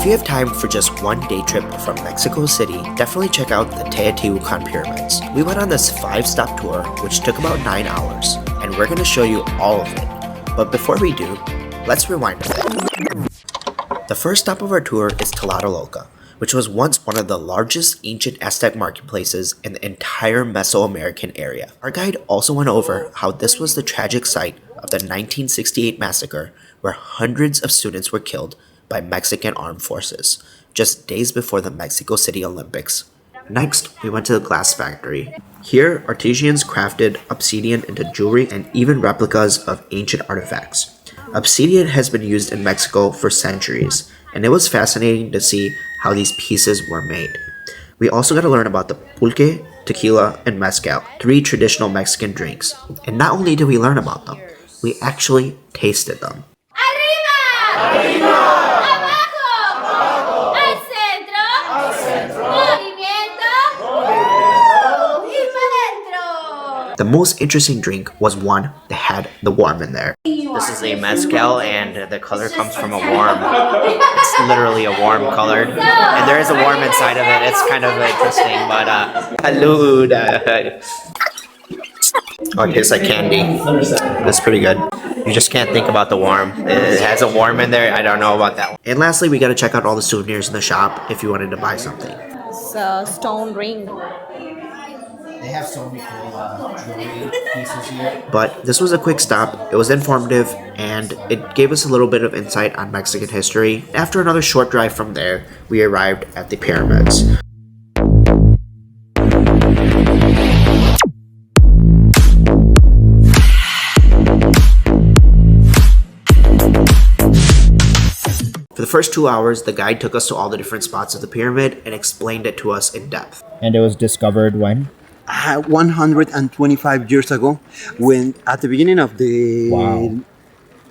you have time for just one day trip from Mexico City, definitely check out the Teotihuacán Pyramids. We went on this 5-stop tour, which took about 9 hours, and we're going to show you all of it. But before we do, let's rewind a bit. The first stop of our tour is Tlatelolco, which was once one of the largest ancient Aztec marketplaces in the entire Mesoamerican area. Our guide also went over how this was the tragic site of the 1968 massacre, where hundreds of students were killed by Mexican armed forces, just days before the Mexico City Olympics. Next, we went to the glass factory. Here, artisans crafted obsidian into jewelry and even replicas of ancient artifacts. Obsidian has been used in Mexico for centuries, and it was fascinating to see how these pieces were made. We also got to learn about the pulque, tequila, and mezcal, 3 traditional Mexican drinks. And not only did we learn about them, we actually tasted them. ¡Arriba! ¡Arriba! The most interesting drink was one that had the worm in there. This is a mezcal, and the color comes from a worm. It's literally a worm colored, and there is a worm inside of it. It's kind of interesting, but salud. Oh, it tastes like candy. That's pretty good. You just can't think about the worm. It has a worm in there. I don't know about that one. And lastly, we got to check out all the souvenirs in the shop if you wanted to buy something. It's a stone ring. They have so many cool jewelry pieces here. But this was a quick stop. It was informative, and it gave us a little bit of insight on Mexican history. After another short drive from there, we arrived at the pyramids. For the first 2 hours, the guide took us to all the different spots of the pyramid and explained it to us in depth. And it was discovered when? 125 years ago, when at the beginning of the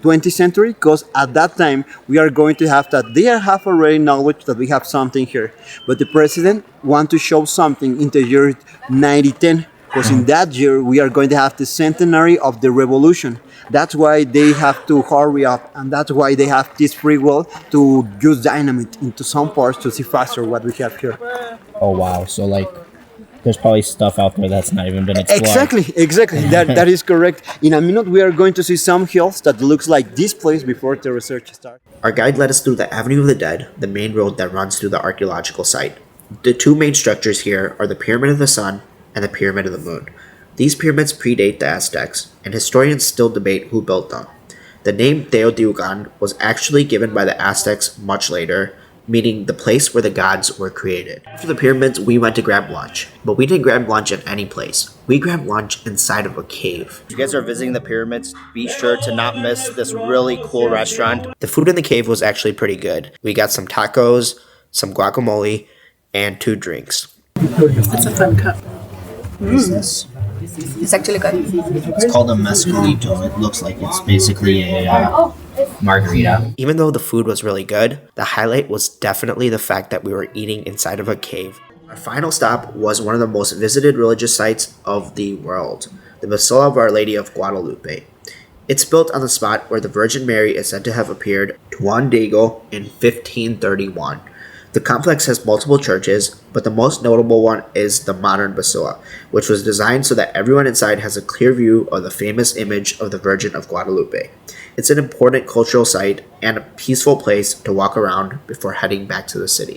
20th century, because at that time we are going to have that they have already knowledge that we have something here, but the president want to show something in the year 1910, because in that year we are going to have the centenary of the revolution. That's why they have to hurry up, and that's why they have this free will to use dynamite into some parts to see faster what we have here. Oh wow, so like there's probably stuff out there that's not even been explored. Exactly. That is correct. In a minute, we are going to see some hills that looks like this place before the research starts. Our guide led us through the Avenue of the Dead, the main road that runs through the archaeological site. The 2 main structures here are the Pyramid of the Sun and the Pyramid of the Moon. These pyramids predate the Aztecs, and historians still debate who built them. The name Teotihuacan was actually given by the Aztecs much later, meaning the place where the gods were created. After the pyramids, we went to grab lunch, but we didn't grab lunch at any place. We grabbed lunch inside of a cave. If you guys are visiting the pyramids, be sure to not miss this really cool restaurant. The food in the cave was actually pretty good. We got some tacos, some guacamole, and 2 drinks. It's a fun cup. What is this? It's actually good. It's called a mezcalito. It looks like it's basically a margarita. Even though the food was really good, the highlight was definitely the fact that we were eating inside of a cave. Our final stop was one of the most visited religious sites of the world, the Basilica of Our Lady of Guadalupe. It's built on the spot where the Virgin Mary is said to have appeared to Juan Diego in 1531. The complex has multiple churches, but the most notable one is the modern basilica, which was designed so that everyone inside has a clear view of the famous image of the Virgin of Guadalupe. It's an important cultural site and a peaceful place to walk around before heading back to the city.